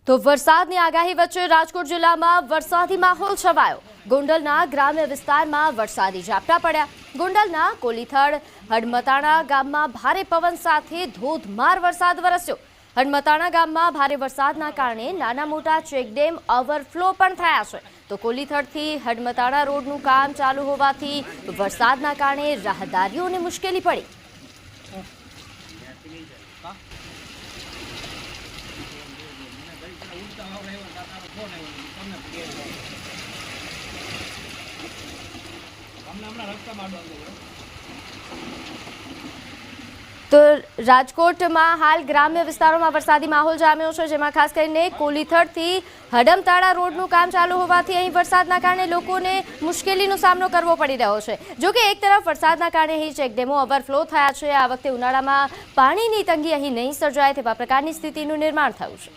તો વરસાદની આગાહી વચ્ચે રાજકોટ જિલ્લામાં વરસાદી માહોલ છવાયો। ગોંડલના ગ્રામ્ય વિસ્તારમાં વરસાદી ઝાપટા પડ્યા। ગોંડલના કોલીથડ હડમતાણા ગામમાં ભારે પવન સાથે ધોધમાર વરસાદ વરસ્યો। હડમતાણા ગામમાં ભારે વરસાદના કારણે નાના મોટા ચેકડેમ ઓવરફ્લો પણ થયા છે। તો કોલીથડથી હડમતાણા રોડનું કામ ચાલુ હોવાથી વરસાદના કારણે રાહદારીઓને મુશ્કેલી પડી। તો રાજકોટમાં હાલ ગ્રામ્ય વિસ્તારોમાં વરસાદી માહોલ જામ્યો છે, જેમાં ખાસ કરીને કોલીથડથી હડમતાણા રોડનું કામ ચાલુ હોવાથી અહીં વરસાદના કારણે લોકોને મુશ્કેલીનો સામનો કરવો પડી રહ્યો છે। જો કે એક તરફ વરસાદના કારણે અહીં ચેકડેમો ઓવરફ્લો થયા છે। આ વખતે ઉનાળામાં પાણીની તંગી અહીં નહીં સર્જાય તેવા પ્રકારની સ્થિતિનું નિર્માણ થયું છે।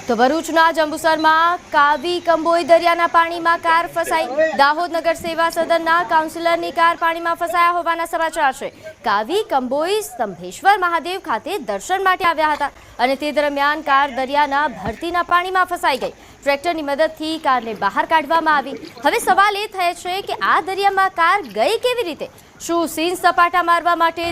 તો ભરૂચના જંબુસરમાં કાવી કંબોઈ દરિયાના પાણીમાં કાર ફસાઈ। દાહોદ નગર સેવા સદનના કાઉન્સિલરની કાર પાણીમાં ફસાયા હોવાના સમાચાર છે। કાવી કંબોઈ સ્તંભેશ્વર મહાદેવ ખાતે દર્શન માટે આવ્યા હતા અને તે દરમિયાન કાર દરિયાના ભરતીના પાણીમાં ફસાઈ ગઈ। ટ્રેક્ટરની મદદથી કારને બહાર કાઢવામાં આવી। હવે સવાલ એ થાય છે કે આ દરિયામાં કાર ગઈ કેવી રીતે? શું સીન સપાટા મારવા માટે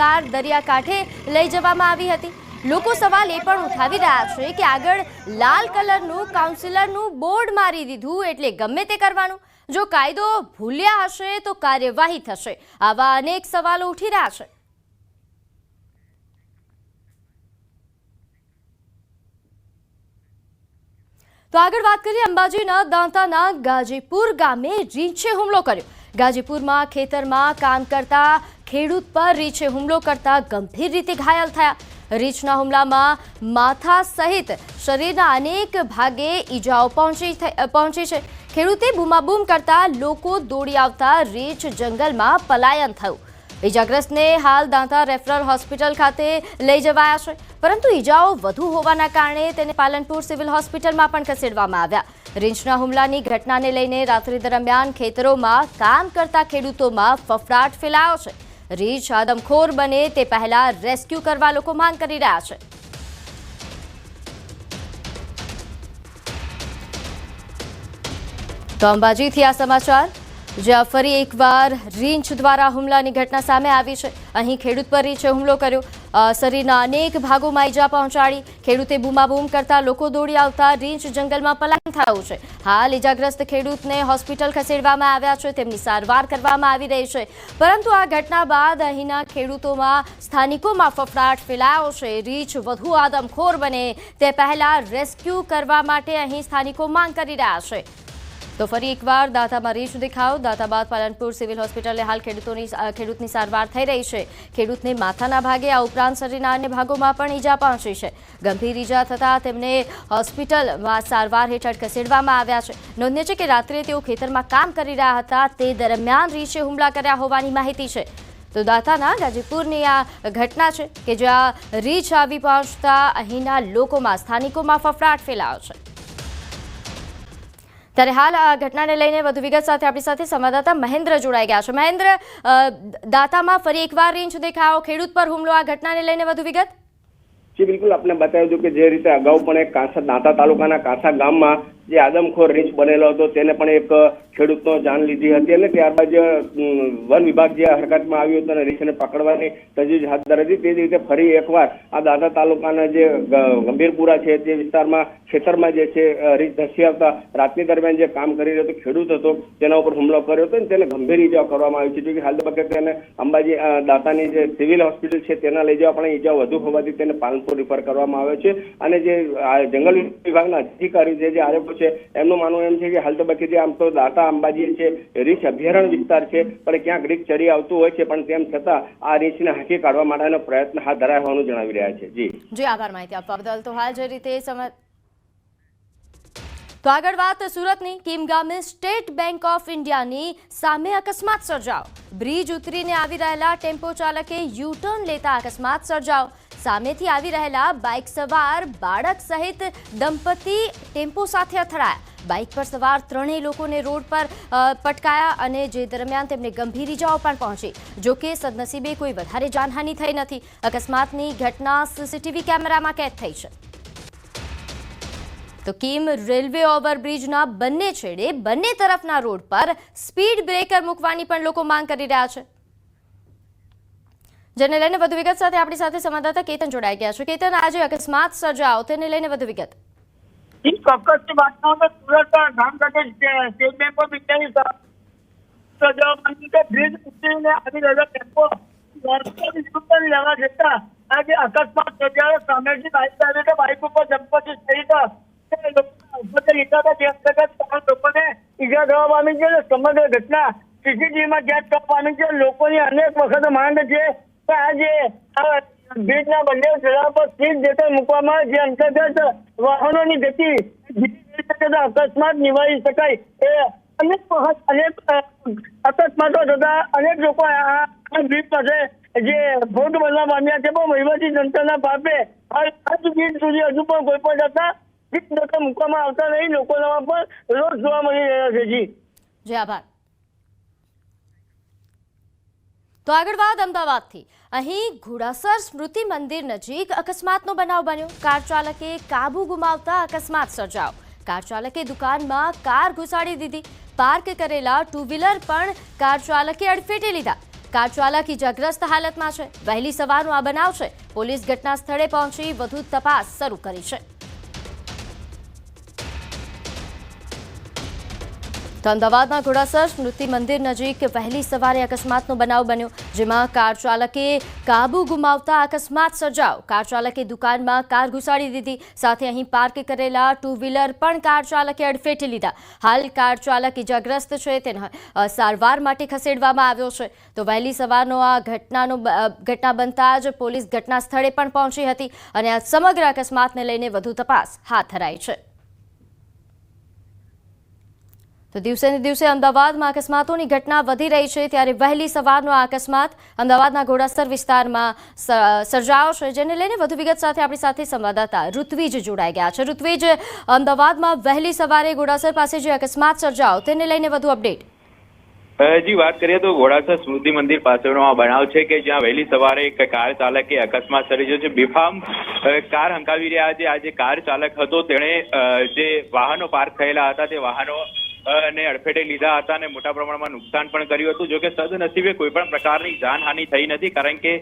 કાર દરિયા કાંઠે લઈ જવામાં આવી હતી? લોકો સવાલ એ પણ ઉઠાવી રહ્યા છે કે આગળ લાલ કલરનું કાઉન્સિલરનું બોર્ડ મારી દીધું એટલે ગમે તે કરવાનું। જો કાયદો ભૂલ્યા હશે તો કાર્યવાહી થશે। આવા અનેક સવાલો ઉઠી રહ્યા છે। તો આગળ વાત કરીએ અંબાજીના દાંતાના ગાજીપુર ગામે રીંછે હુમલો કર્યો। ગાજીપુરમાં ખેતરમાં કામ કરતા ખેડૂત પર રીંછે હુમલો કરતા ગંભીર રીતે ઘાયલ થયા। રીંછના હુમલામાં માથા સહિત શરીરના અનેક ભાગે ઈજાઓ પહોંચી છે। ખેડૂતે બૂમાબૂમ કરતા લોકો દોડી આવતા રીંછ જંગલમાં પલાયન થયું। ઈજાગ્રસ્તને હાલ દાંતા રેફરલ હોસ્પિટલ ખાતે લઈ જવાયા છે, પરંતુ ઈજાઓ વધુ હોવાના કારણે તેને પાલનપુર સિવિલ હોસ્પિટલમાં પણ ખસેડવામાં આવ્યા। રીંછના હુમલાની ઘટનાને લઈને રાત્રિ દરમિયાન ખેતરોમાં કામ કરતા ખેડૂતોમાં ફફડાટ ફેલાયો છે। રીંછ આદમખોર બને તે પહેલા રેસ્ક્યુ કરવા લોકો માંગ કરી રહ્યા છે। તો અંબાજીથી આ સમાચાર, જ્યાં ફરી એકવાર રીંછ દ્વારા હુમલાની ઘટના સામે આવી છે। અહીં ખેડૂત પર રીંછે હુમલો કર્યો, શરીરના અનેક ભાગોમાં ઈજા પહોંચાડી। ખેડૂતે બૂમાબૂમ કરતા લોકો દોડી આવતા રીંછ જંગલમાં પલાયન થયું છે। હાલ ઈજાગ્રસ્ત ખેડૂતને હોસ્પિટલ ખસેડવામાં આવ્યા છે, તેમની સારવાર કરવામાં આવી રહી છે। પરંતુ આ ઘટના બાદ અહીંના ખેડૂતોમાં સ્થાનિકોમાં ફફડાટ ફેલાયો છે। રીંછ વધુ આદમખોર બને તે પહેલા રેસ્ક્યુ કરવા માટે અહીં સ્થાનિકો માંગ કરી રહ્યા છે। તો ફરી એકવાર દાંતામાં રીંછ દેખાયો। દાંતા બાદ પાલનપુર સિવિલ હોસ્પિટલે હાલ ખેડૂતની સારવાર થઈ રહી છે। ખેડૂતને માથાના ભાગે, આ ઉપરાંત શરીરના અન્ય ભાગોમાં પણ ઈજા પહોંચી છે। ગંભીર ઈજા થતાં તેમને હોસ્પિટલમાં સારવાર હેઠળ ખસેડવામાં આવ્યા છે। નોંધનીય છે કે રાત્રે તેઓ ખેતરમાં કામ કરી રહ્યા હતા, તે દરમિયાન રીંછે હુમલા કર્યા હોવાની માહિતી છે। તો દાંતાના ગાજીપુરની આ ઘટના છે કે જ્યાં રીંછ આવી પહોંચતા અહીંના લોકોમાં, સ્થાનિકોમાં ફફડાટ ફેલાયો છે। ત્યારે હાલ આ ઘટનાને લઈને વધુ વિગત સાથે આપણી સાથે સંવાદદાતા મહેન્દ્ર જોડાઈ ગયા છે। મહેન્દ્ર, દાંતામાં ફરી એકવાર રીંછ દેખાયો, ખેડૂત પર હુમલો, આ ઘટનાને લઈને વધુ વિગત? જી બિલકુલ, આપને બતાવી દઉં કે જે રીતે અગાઉ પણ એક દાંતા તાલુકાના કાંસા ગામમાં જે આદમખોર રીંછ બનેલો હતો તેને પણ એક ખેડૂતનો જાન લીધી હતી અને ત્યારબાદ વન વિભાગ જે હરકતમાં આવ્યું હતું અને રીંછને પકડવાની તજવીજ હાથ ધરી હતી। તે જ રીતે ફરી એકવાર આ દાંતા તાલુકાના જે ગંભીરપુરા છે તે વિસ્તારમાં ખેતરમાં જે છે રીંછ ધસી આવતા રાતની દરમિયાન જે કામ કરી રહ્યો હતો ખેડૂત હતો તેના ઉપર હુમલો કર્યો હતો અને તેને ગંભીર ઈજાઓ કરવામાં આવી છે। જો કે હાલ તબક્કે તેને અંબાજી દાંતાની જે સિવિલ હોસ્પિટલ છે તેના લઈ જવા પણ ઈજાઓ વધુ હોવાથી તેને પાલનપુર રિફર કરવામાં આવ્યો છે। અને જે જંગલ વિભાગના અધિકારી જે આરોપો છે એમનું માનવું એમ છે કે હાલ તબક્કે જે આમ તો દાંતા અંબાજી છે રીંછ અભયારણ્ય વિસ્તાર છે, પણ ક્યાંક રીંછ ચડી આવતું હોય છે, પણ તેમ છતાં આ રીંછને હાંકી કાઢવા માટેનો પ્રયત્ન હાથ ધરાયો હોવાનું જણાવી રહ્યા છે। જી આભાર માહિતી આપવા બદલ। તો હાલ જે રીતે તો આગળ વાત સુરતની કીમ ગામે સ્ટેટ બેંક ઓફ ઇન્ડિયાની સામે અકસ્માત સર્જાયો। બ્રિજ ઉતરીને આવી રહેલા ટેમ્પો ચાલકે યુ ટર્ન લેતા અકસ્માત સર્જાયો। સામેથી આવી રહેલા બાઇક સવાર બાળક સહિત દંપતી ટેમ્પો સાથે અથડાયા. બાઇક પર સવાર ત્રણેય લોકોને રોડ પર પટકાયા અને જે દરમિયાન તેમને ગંભીર ઇજાઓ પણ પહોંચી. જોકે સદનસીબે કોઈ વધારે જાનહાનિ થઈ નથી. અકસ્માતની ઘટના સીસીટીવી કેમેરામાં કેદ થઈ છે. તો કિમ રેલવે ઓવરબ્રિજના બંને છેડે બંને તરફના રોડ પર સ્પીડ બ્રેકર મૂકવાની પણ લોકો માંગ કરી રહ્યા છે. જેને લઈને વધુ વિગત સાથે આપણી સાથે સંવાદદાતા કેતન જોડાઈ ગયા છે. કેતન, આજે અકસ્માત સર્જાયો તેને લઈને વધુ વિગત. ચોક્કસની વાત કહું તો સુરત ગામ ખાતે સ્ટેટ બેંક ઓફ ઇન્ડિયાની બ્રિજ ઉતરીને આવી રહેલો ટેમ્પો લેવા જતા આજે અકસ્માત સર્જાયો. સામેથી બાઇક આવી તો બાઇક ઉપર દંપતી સહિત લોકોને ઈજા થવા પામી છે. સમગ્ર ઘટના સીસીટીવીમાં કેદ થવા પામી છે. લોકોની અનેક વખત માંગ છે કે આજે બ્રિજના બંને છેડા પર સ્પીડ બ્રેકર મૂકવામાં જે અંતર્ગત વાહનોની ગતિ અકસ્માત નિવારી શકાય. એ અનેક અકસ્માતો થતા અનેક લોકો આ બ્રિજ પાસે જે ભોગ બનવા પામ્યા છે. પણ વહીવટી તંત્રના પાપે આજ બ્રિજ સુધી હજુ પણ કોઈ પણ જતા બ્રિજ બ્રેકર મૂકવામાં આવતા નહીં. લોકોમાં પણ રોષ જોવા મળી રહ્યો છે. જી આભાર. તો આગળ વાત અમદાવાદથી. અહીં ઘોડાસર સ્મૃતિ મંદિર નજીક અકસ્માતનો બનાવ બન્યો. કાર ચાલકે કાબુ ગુમાવતા અકસ્માત સર્જાયો. કાર ચાલકે દુકાનમાં કાર ઘુસાડી દીધી. પાર્ક કરેલા ટુ વ્હીલર પણ કાર ચાલકે અડફેટે લીધા. કાર ચાલક ઇજાગ્રસ્ત હાલતમાં છે. વહેલી સવારનો આ બનાવ છે. પોલીસ ઘટના સ્થળે પહોંચી વધુ તપાસ શરૂ કરી છે. તો અમદાવાદના ઘોડાસર સ્મૃતિ મંદિર નજીક વહેલી સવારે અકસ્માતનો બનાવ બન્યો, જેમાં કાર ચાલકે કાબુ ગુમાવતા અકસ્માત સર્જાયો. કાર ચાલકે દુકાનમાં કાર ઘુસાડી દીધી. સાથે અહીં પાર્ક કરેલા ટુ વ્હીલર પણ કાર ચાલકે અડફેટે લીધા. હાલ કાર ચાલક ઇજાગ્રસ્ત છે, તેને સારવાર માટે ખસેડવામાં આવ્યો છે. તો વહેલી સવારનો આ ઘટના બનતા જ પોલીસ ઘટના સ્થળે પણ પહોંચી હતી અને આ સમગ્ર અકસ્માતને લઈને વધુ તપાસ હાથ ધરાઈ છે. તો દિવસે ને દિવસે અમદાવાદમાં અકસ્માતોની ઘટના વધી રહી છે, ત્યારે વહેલી સવારનો આ અકસ્માત અમદાવાદના ઘોડાસર વિસ્તારમાં સર્જાયો છે. જેને લઈને વધુ વિગત સાથે આપણી સાથે સંવાદદાતા ઋત્વિજ જોડાઈ ગયા છે. ઋત્વિજ, અમદાવાદમાં વહેલી સવારે ઘોડાસર પાસે જે અકસ્માત સર્જાયો તેને લઈને વધુ અપડેટ. જી વાત કરીએ તો ઘોડાસર સ્મૃતિ મંદિર પાસેનો આ બનાવ છે કે જ્યાં વહેલી સવારે એક કાર ચાલકે અકસ્માત સર્જ્યો છે. બેફામ કાર હંકાવી રહ્યા છે. આ જે કાર ચાલક હતો તેણે જે વાહનો પાર્ક થયેલા હતા તે વાહનો ને અડફેટે લીધા હતા અને મોટા પ્રમાણમાં નુકસાન પણ કર્યું હતું. જોકે સદનસીબે કોઈ પણ પ્રકારની જાનહાનિ થઈ નથી, કારણ કે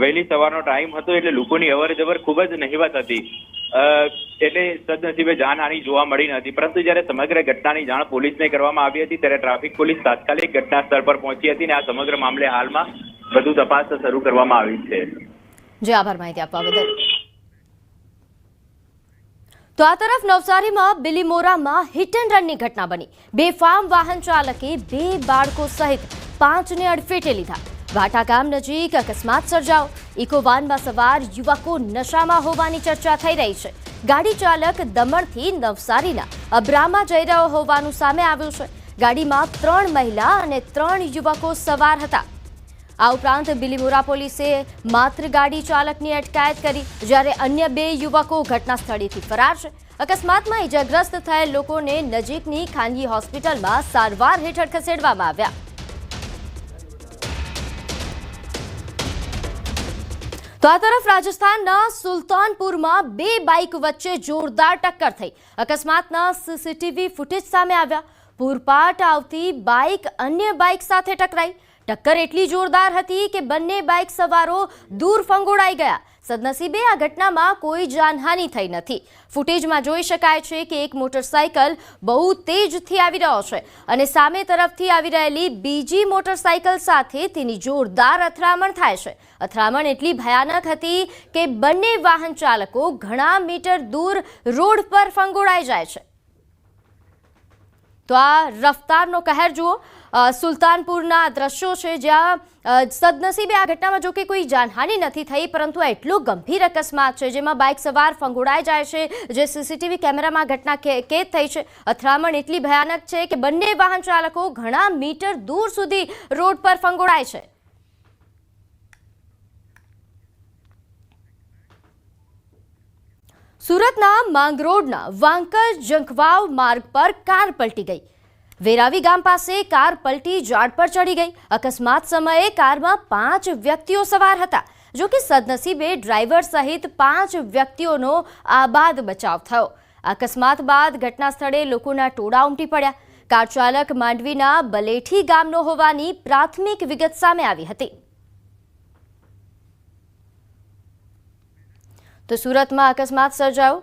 વહેલી સવારનો ટાઈમ હતો એટલે લોકોની અવરજવર ખૂબ જ નહિવત હતી. એટલે સદનસીબે જાનહાનિ જોવા મળી નથી. પરંતુ જ્યારે સમગ્ર ઘટનાની જાણ પોલીસને કરવામાં આવી હતી ત્યારે ટ્રાફિક પોલીસ તાત્કાલિક ઘટના સ્થળ પર પહોંચી હતી અને આ સમગ્ર મામલે હાલમાં વધુ તપાસ શરૂ કરવામાં આવી છે. જી આભાર માહિતી આપવા બદલ. તો આ તરફ નવસારીમાં બિલીમોરામાં હિટ એન્ડ રનની ઘટના બની. બેફામ વાહન ચાલકે 2 બાળકો સહિત 5ને અડફેટે લીધા. વાટા ગામ નજીક અકસ્માત સર્જાયો. ઇકોવાનમાં સવાર યુવકો નશામાં હોવાની ચર્ચા થઈ રહી છે. ગાડી ચાલક દમણથી નવસારીના અબ્રામાં જઈ રહ્યો હોવાનું સામે આવ્યું છે. ગાડીમાં 3 મહિલા અને 3 યુવકો સવાર હતા. આ ઉપરાંત બિલીમોરા પોલીસે માત્ર ગાડી ચાલકની અટકાયત કરી, જ્યારે અન્ય 2 યુવકો ઘટના સ્થળેથી ફરાર છે. અકસ્માતમાં ઇજાગ્રસ્ત થયેલ લોકોને નજીકની ખાનગી હોસ્પિટલમાં સારવાર હેઠળ ખસેડવામાં આવ્યા. તો આ તરફ રાજસ્થાનના સુલતાનપુરમાં 2 બાઇક વચ્ચે જોરદાર ટક્કર થઈ. અકસ્માતના સીસીટીવી ફૂટેજ સામે આવ્યા. પૂરપાટ આવતી બાઇક અન્ય બાઇક સાથે ટકરાઈ. ટક્કર એટલી જોરદાર હતી કે બંને બાઇક સવારો દૂર ફંગોળાઈ ગયા. સદનસીબે આ ઘટનામાં કોઈ જાનહાનિ થઈ નથી. ફૂટેજમાં જોઈ શકાય છે કે એક મોટરસાઇકલ બહુ તેજથી આવી રહ્યો છે અને સામે તરફથી આવી રહેલી બીજી મોટરસાઇકલ સાથે તેની જોરદાર અથડામણ થાય છે. અથડામણ એટલી ભયાનક હતી કે બંને વાહન ચાલકો ઘણા મીટર દૂર રોડ પર ફંગોળાઈ જાય છે. તો આ રફતારનો કહેર જુઓ. સુલતાનપુરના દ્રશ્યો છે, જ્યાં સદનસીબે આ ઘટનામાં જો કે કોઈ જાનહાનિ નથી થઈ, પરંતુ આ એટલો ગંભીર અકસ્માત છે જેમાં બાઇક સવાર ફંગોળાઈ જાય છે, જે સીસીટીવી કેમેરામાં ઘટના કેદ થઈ છે. અથડામણ એટલી ભયાનક છે કે બંને વાહન ચાલકો ઘણા મીટર દૂર સુધી રોડ પર ફંગોળાય છે. સુરતના માંગરોળના વાંકર જંખવાવ માર્ગ પર કાર પલટી ગઈ. વેરાવી ગામ પાસે કાર પલટી ઝાડ પર ચડી ગઈ. અકસ્માત સમયે કારમાં 5 વ્યક્તિઓ સવાર હતા. જો કે સદનસીબે ડ્રાઈવર સહિત 5 વ્યક્તિઓનો આબાદ બચાવ થયો. અકસ્માત બાદ ઘટના સ્થળે લોકોના ટોળા ઉમટી પડ્યા. કાર ચાલક માંડવીના બલેઠી ગામનો હોવાની પ્રાથમિક વિગત સામે આવી હતી. તો સુરતમાં અકસ્માત સર્જાયો.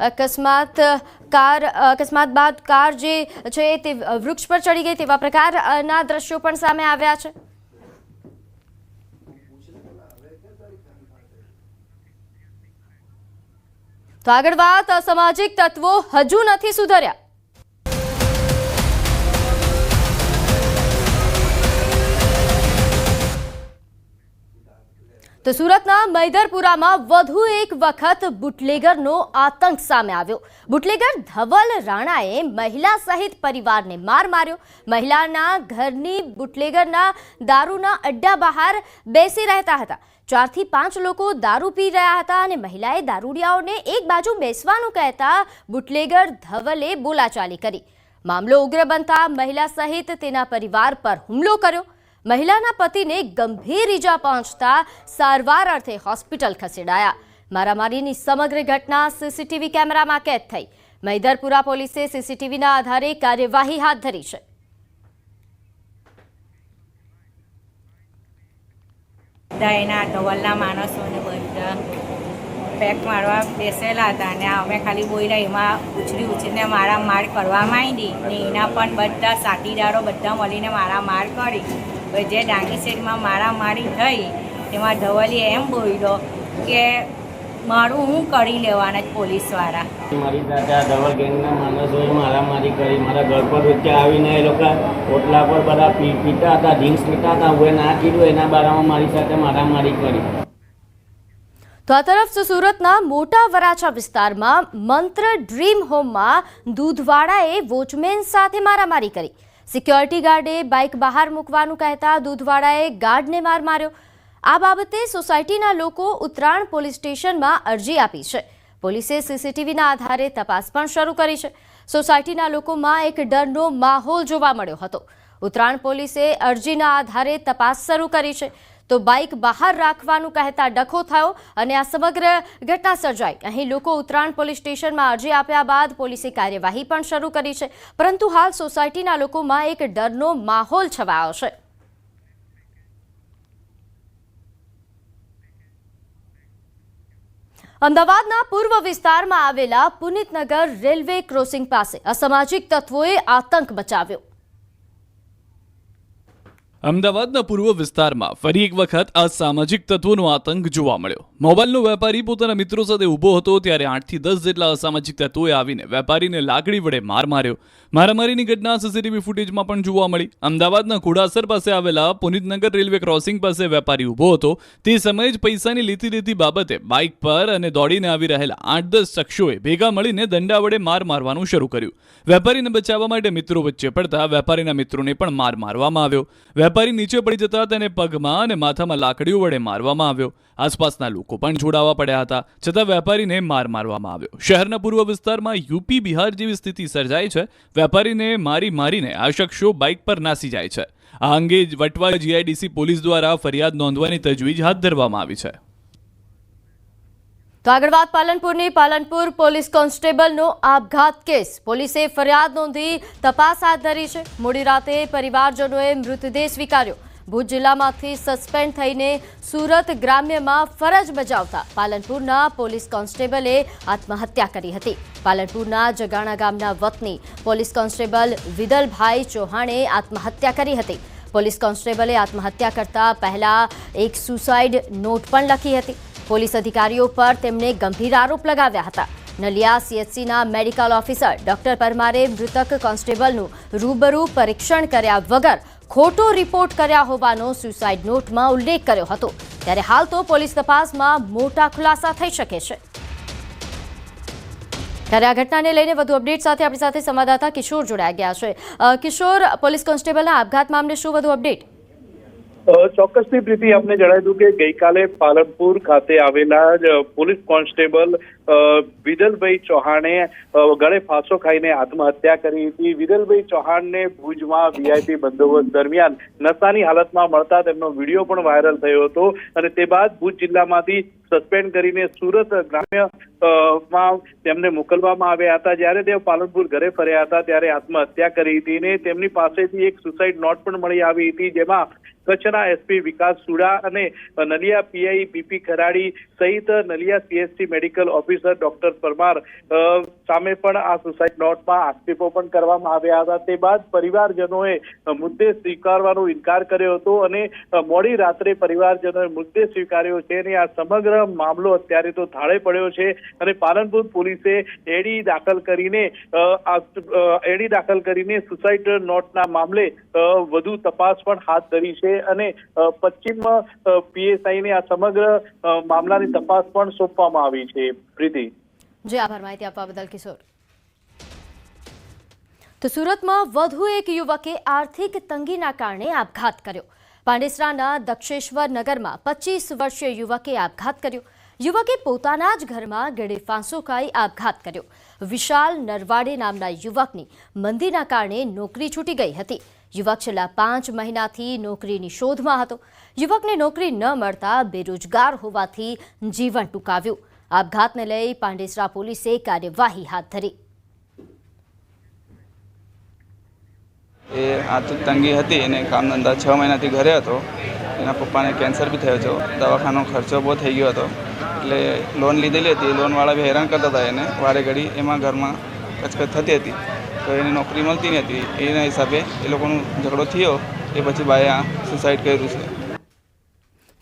અકસ્માત બાદ કાર જે છે તે વૃક્ષ પર ચડી ગઈ તેવા પ્રકારના દ્રશ્યો પણ સામે આવ્યા છે. તો આગળ વાત, અસામાજિક તત્વો હજુ નથી સુધર્યા. તો સુરતના મૈદરપુરામાં વધુ એક વખત બુટલેગરનો આતંક સામે આવ્યો. બુટલેગર ધવલ રાણાએ મહિલા સહિત પરિવારને માર માર્યો. મહિલાના ઘરની બુટલેગરના દારૂના અડ્ડા બહાર બેસી રહેતા હતા. 4 થી 5 લોકો દારૂ પી રહ્યા હતા અને મહિલાએ દારૂડિયાઓને એક બાજુ બેસવાનું કહેતા બુટલેગર ધવલે બોલાચાલી કરી. મામલો ઉગ્ર બનતા મહિલા સહિત તેના પરિવાર પર હુમલો કર્યો. મહિલાના પતિને ગંભીર ઈજા પહોંચતા સારવાર અર્થે હોસ્પિટલ ખસેડાયા. મારામારીની સમગ્ર ઘટના સીસીટીવી કેમેરામાં કેદ થઈ. મૈદરપુરા પોલીસે સીસીટીવીના આધારે કાર્યવાહી હાથ ધરી છે. એના ધવલના માણસોને બધા પેક મારવા બેસેલા હતા અને અમે ખાલી બોલ્યા એમાં ઉછરીને માર કરવા માંડી ને એના પણ બધા સાથીદારો બધા મળીને માર કરી. જે ડાંગી સાઈડમાં મારામારી થઈ એમાં ધવલે એમ બોલ્યો કે મારું હું કરી લેવાના જ પોલીસવાળા. મારી સાથે આ ધવલ ગેંગના માણસોએ મારામારી કરી. મારા ઘર પર વચ્ચે આવીને એ લોકો ઓટલા પર બધા પીતા હતા, ડ્રિંક્સ પીતા હતા. હું ના કીધું એના બારામાં મારી સાથે મારામારી કરી. તો આ તરફ સુરતના મોટા વરાછા વિસ્તારમાં મંત્ર ડ્રીમ હોમમાં દૂધવાળાએ વોચમેન સાથે મારામારી કરી. સિક્યોરિટી ગાર્ડે બાઇક બહાર મૂકવાનું કહેતા દૂધવાળાએ ગાર્ડને માર માર્યો. આ બાબતે સોસાયટીના લોકો ઉત્તરાણ પોલીસ સ્ટેશનમાં અરજી આપી છે. પોલીસે સીસીટીવીના આધારે તપાસ પણ શરૂ કરી છે. સોસાયટીના લોકોમાં એક ડરનો માહોલ જોવા મળ્યો હતો. ઉત્તરાણ પોલીસે અરજીના આધારે તપાસ શરૂ કરી છે. તો બાઇક બહાર રાખવાનું કહેતા ડખો થયો અને આ સમગ્ર ઘટના સર્જાઈ. અહીં લોકો ઉત્તરાણ પોલીસ સ્ટેશનમાં અરજી આપ્યા બાદ પોલીસે કાર્યવાહી પણ શરૂ કરી છે. પરંતુ હાલ સોસાયટીના લોકોમાં એક ડરનો માહોલ છવાયો છે. અમદાવાદના પૂર્વ વિસ્તારમાં આવેલા પુનિતનગર રેલવે ક્રોસિંગ પાસે અસામાજિક તત્વોએ આતંક મચાવ્યો. અમદાવાદના પૂર્વ વિસ્તારમાં ફરી એક વખત અસામાજિક તત્વોનો આતંક જોવા મળ્યો. મોબાઈલનો વેપારી પોતાના મિત્રો સાથે ઊભો હતો ત્યારે 8 થી 10 જેટલા અસામાજિક તત્વોએ આવીને વેપારીને લાકડી વડે માર માર્યો. મારામારીની ઘટના સીસીટીવી ફૂટેજમાં પણ જોવા મળી. અમદાવાદના ઘોડાસર પાસે આવેલા પુનિતનગર રેલવે ક્રોસિંગ પાસે વેપારી ઊભો હતો. તે સમયે જ પૈસાની લેતી બાબતે બાઇક પર અને દોડીને આવી રહેલા 8-10 શખ્સોએ ભેગા મળીને દંડા વડે માર મારવાનું શરૂ કર્યું. વેપારીને બચાવવા માટે મિત્રો વચ્ચે પડતા વેપારીના મિત્રોને પણ માર મારવામાં આવ્યો. વેપારી નીચે પડી જતા તેને પગમાં અને માથામાં લાકડીઓ વડે મારવામાં આવ્યો. આસપાસના લોકો પણ જોડાવા પડ્યા હતા, છતાં વેપારીને માર મારવામાં આવ્યો. શહેરના પૂર્વ વિસ્તારમાં યુપી બિહાર જેવી સ્થિતિ સર્જાઈ છે. વેપારીને મારીને આ શખ્સો બાઇક પર નાસી જાય છે. આ અંગે વટવા જીઆઈડીસી પોલીસ દ્વારા ફરિયાદ નોંધવાની તજવીજ હાથ ધરવામાં આવી છે. તો આગળ વાત પાલનપુરની. પાલનપુર પોલીસ કોન્સ્ટેબલનો આપઘાત કેસ. પોલીસે ફરિયાદ નોંધી તપાસ હાથ ધરી છે. મોડી રાતે પરિવારજનોએ મૃતદેહ સ્વીકાર્યો. ભુજ જિલ્લામાંથી સસ્પેન્ડ થઈને સુરત ગ્રામ્યમાં ફરજ બજાવતા પાલનપુરના પોલીસ કોન્સ્ટેબલે આત્મહત્યા કરી હતી. પાલનપુરના જગાણા ગામના વતની પોલીસ કોન્સ્ટેબલ વિદલભાઈ ચૌહાણે આત્મહત્યા કરી હતી. પોલીસ કોન્સ્ટેબલે આત્મહત્યા કરતા પહેલા એક સુસાઇડ નોટ પણ લખી હતી. પોલીસ અધિકારીઓ પર તેમણે ગંભીર આરોપ લગાવ્યા હતા. નલિયા સીએચસીના મેડિકલ ઓફિસર ડોક્ટર પરમારે મૃતક કોન્સ્ટેબલનું રૂબરૂ પરીક્ષણ કર્યા વગર ખોટો રિપોર્ટ કર્યા હોવાનો સુસાઇડ નોટમાં ઉલ્લેખ કર્યો હતો. ત્યારે હાલ તો પોલીસ તપાસમાં મોટા ખુલાસા થઈ શકે છે. ત્યારે આ ઘટનાને લઈને વધુ અપડેટ સાથે આપણી સાથે સંવાદદાતા કિશોર જોડાઈ ગયા છે. કિશોર, પોલીસ કોન્સ્ટેબલના આપઘાત મામલે શું વધુ અપડેટ? ચોક્કસથી પ્રીતિ આપને જણાવી દઉં કે ગઈકાલે પાલનપુર ખાતે આવેલા જ પોલીસ કોન્સ્ટેબલ વિદલભાઈ ચૌહાણે ગળે ફાંસો ખાઈને આત્મહત્યા કરી હતી. વિદલભાઈ ચૌહાણને ભુજમાં VIP બંદોબસ્ત દરમિયાન નશાની હાલતમાં મળતા તેમનો વિડીયો પણ વાયરલ થયો હતો અને તે બાદ ભુજ જિલ્લામાંથી સસ્પેન્ડ કરીને સુરત ગ્રામ્ય માં તેમને મોકલવામાં આવ્યા હતા. જ્યારે તેઓ પાલનપુર ઘરે ફર્યા હતા ત્યારે આત્મહત્યા કરી હતી ને તેમની પાસેથી એક સુસાઇડ નોટ પણ મળી આવી હતી, જેમાં કચ્છના SP વિકાસ સુડા અને નલિયા PI BP ખરાડી સહિત Naliya CST medical officer doctor Parmar સામે પણ આ સુસાઇડ નોટમાં આક્ષેપો પણ કરવામાં આવ્યા હતા. તે બાદ પરિવારજનોએ મુદ્દે સ્વીકારવાનો ઇનકાર કર્યો હતો અને મોડી રાત્રે પરિવારજનોએ મુદ્દે સ્વીકાર્યો છે અને આ સમગ્ર મામલો અત્યારે તો થાળે પડ્યો છે અને પાલનપુર પોલીસે એડી દાખલ કરીને સુસાઇડ નોટના મામલે વધુ તપાસ પણ હાથ ધરી છે અને પશ્ચિમ PSI ને આ સમગ્ર મામલાની તપાસ પણ સોંપવામાં આવી છે. પ્રીતિ, જી આભાર માહિતી આપવા બદલ કિશોર. તો સુરતમાં વધુ એક યુવકે આર્થિક તંગીના કારણે આપઘાત કર્યો. પાંડેસરાના દક્ષેશ્વર નગરમાં 25 વર્ષીય યુવકે આપઘાત કર્યો. યુવકે પોતાના જ ઘરમાં ગળે ફાંસો ખાઈ આપઘાત કર્યો. વિશાલ નરવાડે નામના યુવકની મંદીના કારણે નોકરી છૂટી ગઈ હતી. યુવક છેલ્લા 5 મહિનાથી નોકરીની શોધમાં હતો. યુવકને નોકરી ન મળતા બેરોજગાર હોવાથી જીવન ટૂંકાવ્યું. આપઘાતને લઈ પાંડેસરા પોલીસે કાર્યવાહી હાથ ધરી. એ આર્થિક તંગી હતી અને કામ ધંધા 6 મહિનાથી ઘરે હતો. એના પપ્પાને કેન્સર બી થયો હતો. દવાખાનો ખર્ચો બહુ થઈ ગયો હતો એટલે લોન લીધેલી હતી. લોનવાળા બી હેરાન કરતા હતા એને વારે ઘડી. એમાં ઘરમાં કચકચ થતી હતી તો એને નોકરી મળતી નથી. એના હિસાબે એ લોકોનો ઝઘડો થયો. એ પછી બાએ આ સુસાઇડ કર્યું છે.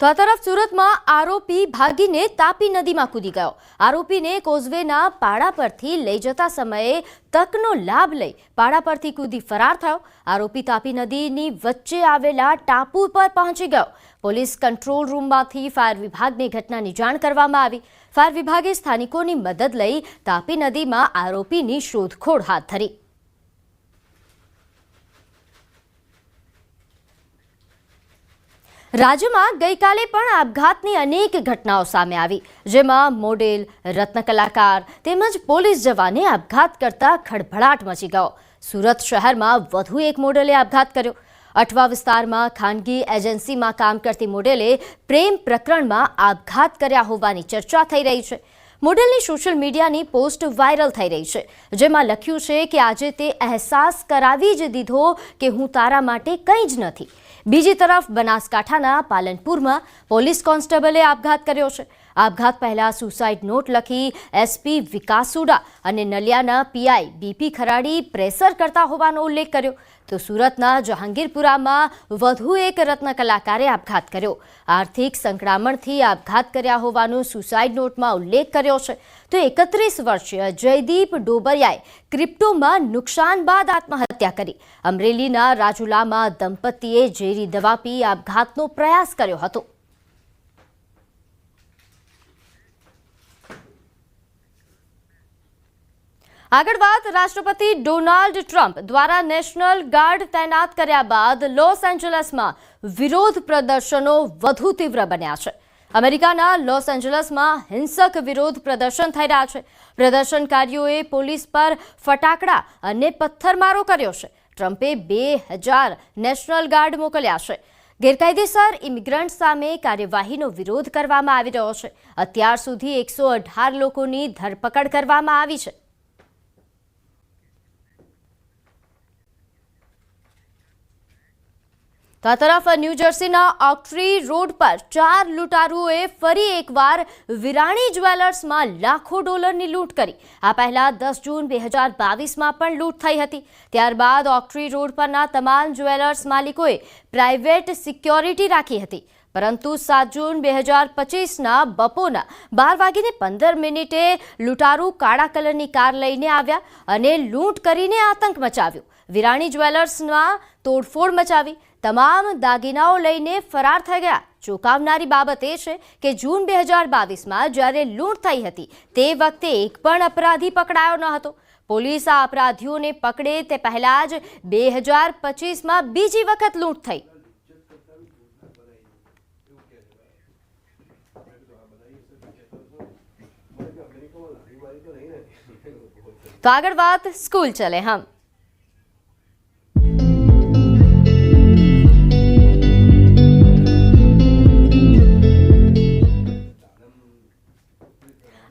તો આ તરફ સુરતમાં આરોપી ભાગીને તાપી નદીમાં કૂદી ગયો. આરોપીને કોઝવેના પાડા પરથી લઈ જતા સમયે તકનો લાભ લઈ પાડા પરથી કૂદી ફરાર થયો. આરોપી તાપી નદીની વચ્ચે આવેલા ટાપુ પર પહોંચી ગયો. પોલીસ કંટ્રોલ રૂમમાંથી ફાયર વિભાગને ઘટનાની જાણ કરવામાં આવી. ફાયર વિભાગે સ્થાનિકોની મદદ લઈ તાપી નદીમાં આરોપીની શોધખોળ હાથ ધરી. રાજ્યમાં ગઈકાલે પણ આપઘાતની અનેક ઘટનાઓ સામે આવી, જેમાં મોડેલ, રત્ન કલાકાર તેમજ પોલીસ જવાને આપઘાત કરતા ખળભળાટ મચી ગયો. સુરત શહેરમાં વધુ એક મોડેલે આપઘાત કર્યો. અઠવા વિસ્તારમાં ખાનગી એજન્સીમાં કામ કરતી મોડેલે પ્રેમ પ્રકરણમાં આપઘાત કર્યા હોવાની ચર્ચા થઈ રહી છે. મોડેલની સોશિયલ મીડિયાની પોસ્ટ વાયરલ થઈ રહી છે, જેમાં લખ્યું છે કે આજે તે અહેસાસ કરાવી જ દીધો કે હું તારા માટે કંઈ જ નથી. બીજી તરફ બનાસકાંઠાના પાલનપુરમાં પોલીસ કોન્સ્ટેબલે આપઘાત કર્યો છે. આપઘાત પહેલા સુસાઇડ નોટ લખી SP વિકાસ સુડા અને નલિયાના PI BP ખરાડી પ્રેશર કરતા હોવાનો ઉલ્લેખ કર્યો. તો સુરતના જહાંગીરપુરામાં વધુ એક રત્ન કલાકારે આપઘાત કર્યો. આર્થિક સંકળામણથી આપઘાત કર્યા હોવાનો સુસાઇડ નોટમાં ઉલ્લેખ કર્યો છે. તો 31 વર્ષીય જયદીપ ડોબરિયાએ ક્રિપ્ટોમાં નુકસાન બાદ આત્મહત્યા કરી. અમરેલીના રાજુલામાં દંપતીએ ઝેરી દવા પી આપઘાતનો પ્રયાસ કર્યો હતો. આગળ વાત રાષ્ટ્રપતિ ડોનાલ્ડ ટ્રમ્પ દ્વારા નેશનલ ગાર્ડ તૈનાત કર્યા બાદ લોસ એન્જલસમાં વિરોધ પ્રદર્શનો વધુ તીવ્ર બન્યા છે. અમેરિકાના લોસ એન્જલસમાં હિંસક વિરોધ પ્રદર્શન થઈ રહ્યા છે. પ્રદર્શનકારીઓએ પોલીસ પર ફટાકડા અને પથ્થરમારો કર્યો છે. ટ્રમ્પે 2000 નેશનલ ગાર્ડ મોકલ્યા છે. ગેરકાયદેસર ઇમિગ્રન્ટ સામે કાર્યવાહીનો વિરોધ કરવામાં આવી રહ્યો છે. અત્યાર સુધી 118 લોકોની ધરપકડ કરવામાં આવી છે. તો આ તરફ ન્યૂજર્સીના ઓક્ટ્રી રોડ પર 4 લૂંટારુઓએ ફરી એકવાર વિરાણી જ્વેલર્સમાં લાખો ડોલરની લૂંટ કરી. આ પહેલા 10 જૂન 2022માં પણ લૂંટ થઈ હતી. ત્યારબાદ ઓક્ટ્રી રોડ પરના તમામ જ્વેલર્સ માલિકોએ પ્રાઇવેટ સિક્યોરિટી રાખી હતી. પરંતુ 7 જૂન 2025ના બપોરના 12:15 લૂંટારૂ કાળા કલરની કાર લઈને આવ્યા અને લૂંટ કરીને આતંક મચાવ્યો. વિરાણી જ્વેલર્સમાં તોડફોડ મચાવી તમામ દાગીનાઓ લઈને ફરાર થઈ ગયા. ચોંકાવનારી બાબત એ છે કે જૂન 2022માં જ્યારે લૂંટ થઈ હતી તે વખતે એક પણ અપરાધી પકડાયો ન હતો. પોલીસ આ અપરાધીઓને પકડે તે પહેલા જ 2025માં બીજી વખત લૂંટ થઈ. તો આગળ વાત સ્કૂલ ચલે હમ.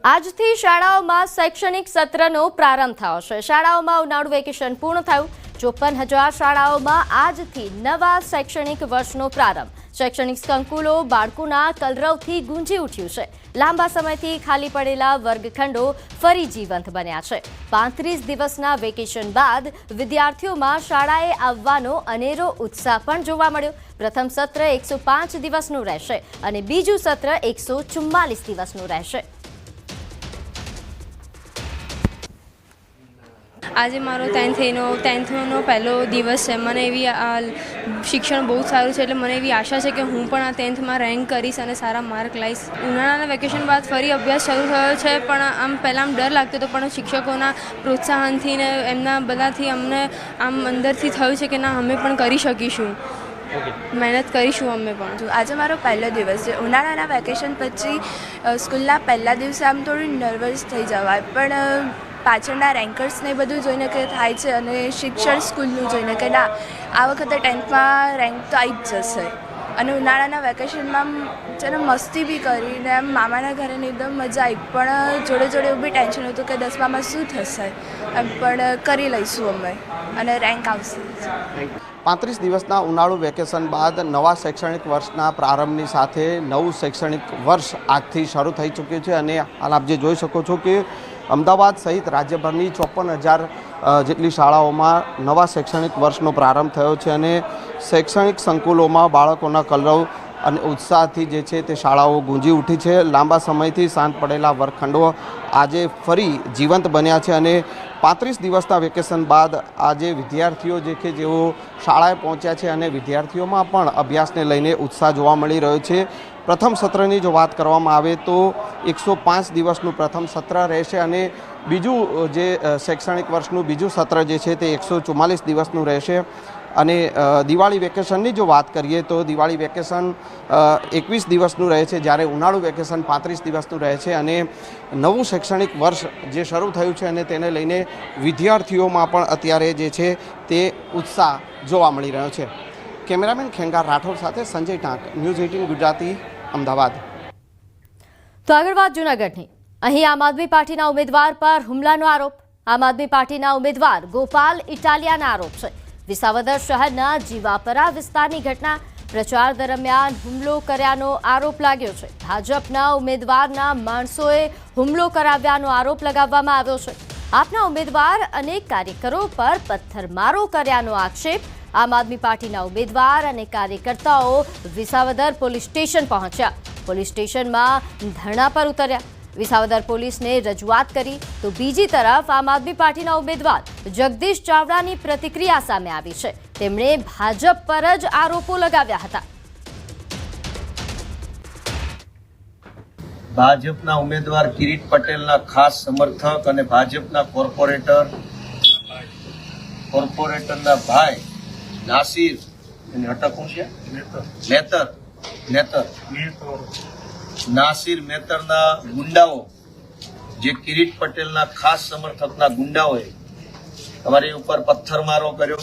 આજથી શાળાઓમાં શૈક્ષણિક સત્રનો પ્રારંભ થયો છે. શાળાઓમાં ઉનાળુ વેકેશન પૂર્ણ થયું. 54,000 શાળાઓમાં આજથી નવા શૈક્ષણિક વર્ષનો પ્રારંભ. શૈક્ષણિક સંકુલો બાળકોના કલરવથી ગુંજી ઉઠ્યું છે. લાંબા સમયથી ખાલી પડેલા વર્ગખંડો ફરી જીવંત બન્યા છે. 35 દિવસના વેકેશન બાદ વિદ્યાર્થીઓમાં શાળાએ આવવાનો અનેરો ઉત્સાહ પણ જોવા મળ્યો. પ્રથમ સત્ર 105 દિવસનું રહેશે અને બીજું સત્ર 144 દિવસનું રહેશે. આજે મારો ટેન્થનો પહેલો દિવસ છે. મને એવી શિક્ષણ બહુ સારું છે એટલે મને એવી આશા છે કે હું પણ આ 10thમાં રેન્ક કરીશ અને સારા માર્ક લાવીશ. ઉનાળાના વેકેશન બાદ ફરી અભ્યાસ શરૂ થયો છે, પણ આમ પહેલાં ડર લાગતો હતો, પણ શિક્ષકોના પ્રોત્સાહનથી ને એમના બધાથી અમને આમ અંદરથી થયું છે કે ના, અમે પણ કરી શકીશું, મહેનત કરીશું અમે પણ. આજે મારો પહેલો દિવસ છે. ઉનાળાના વેકેશન પછી સ્કૂલના પહેલા દિવસે આમ થોડું નર્વસ થઈ જવાય, પણ પાછળના રેન્કર્સને બધું જોઈને કે થાય છે અને શિક્ષણ સ્કૂલનું જોઈને કે ના, આ વખતે 10thમાં રેન્ક તો આવી જ જશે. અને ઉનાળાના વેકેશનમાં છે ને મસ્તી બી કરીને એમ મામાના ઘરે એકદમ મજા આવી, પણ જોડે જોડે એવું બી ટેન્શન હતું કે 10મામાં શું થશે, એમ પણ કરી લઈશું અમે અને રેન્ક આવશે. 35 દિવસના ઉનાળુ વેકેશન બાદ નવા શૈક્ષણિક વર્ષના પ્રારંભની સાથે નવું શૈક્ષણિક વર્ષ આજથી શરૂ થઈ ચૂક્યું છે અને હાલ આપ જે જોઈ શકો છો કે અમદાવાદ સહિત રાજ્યભરની 54,000 જેટલી શાળાઓમાં નવા શૈક્ષણિક વર્ષનો પ્રારંભ થયો છે અને શૈક્ષણિક સંકુલોમાં બાળકોના કલરવ અને ઉત્સાહથી જે છે તે શાળાઓ ગુંજી ઉઠી છે. લાંબા સમયથી શાંત પડેલા વર્ગખંડો આજે ફરી જીવંત બન્યા છે અને 35 દિવસના વેકેશન બાદ આજે વિદ્યાર્થીઓ જે કે જેઓ શાળાએ પહોંચ્યા છે અને વિદ્યાર્થીઓમાં પણ અભ્યાસને લઈને ઉત્સાહ જોવા મળી રહ્યો છે. પ્રથમ સત્રની જો વાત કરવામાં આવે તો 105 દિવસનું પ્રથમ સત્ર રહેશે અને બીજું જે શૈક્ષણિક વર્ષનું બીજું સત્ર જે છે તે 144 દિવસનું રહેશે. અને દિવાળી વેકેશનની જો વાત કરીએ તો દિવાળી વેકેશન 21 દિવસનું રહે છે, જ્યારે ઉનાળુ વેકેશન 35 દિવસનું રહે છે અને નવું શૈક્ષણિક વર્ષ જે શરૂ થયું છે અને તેને લઈને વિદ્યાર્થીઓમાં પણ અત્યારે જે છે તે ઉત્સાહ જોવા મળી રહ્યો છે. કેમેરામેન ખેંગાર રાઠોડ સાથે સંજય ટાંક, ન્યૂઝ 18 ગુજરાતી, અમદાવાદ. તો આગળ વાત જૂનાગઢની. અહીં આમ આદમી પાર્ટીના ઉમેદવાર પર હુમલાનો આરોપ. આમ આદમી પાર્ટીના ઉમેદવાર ગોપાલ ઇટાલિયાના આરોપ છે. વિસાવદર શહેરના જીવાપરા વિસ્તારની ઘટના. પ્રચાર દરમિયાન હુમલો કર્યાનો આરોપ લાગ્યો છે. ભાજપના ઉમેદવારના માણસોએ હુમલો કરાવ્યાનો આરોપ લગાવવામાં આવ્યો છે. આપના ઉમેદવાર અને કાર્યકરો પર પથ્થરમારો કર્યાનો આક્ષેપ. આમ આદમી પાર્ટીના ઉમેદવાર અને કાર્યકર્તાઓ વિસાવદર પોલીસ સ્ટેશન પહોંચ્યા. પોલીસ સ્ટેશનમાં ધરણા પર ઉતર્યા. વિસાવદર પોલીસને રજૂઆત કરી તો બીજી તરફ આમ આદમી પાર્ટીના ઉમેદવાર જગદીશ ચાવડાની પ્રતિક્રિયા સામે આવી છે. તેમણે ભાજપ પર જ આરોપો લગાવ્યા હતા. ભાજપના ઉમેદવાર કિરીટ પટેલના ખાસ સમર્થક અને ભાજપના કોર્પોરેટરના ભાઈ નાસિર નાસિર મેતરના ગુંડાઓ, જે કિરીટ પટેલના ખાસ સમર્થકના ગુંડાઓએ અમારી ઉપર પથ્થરમારો કર્યો,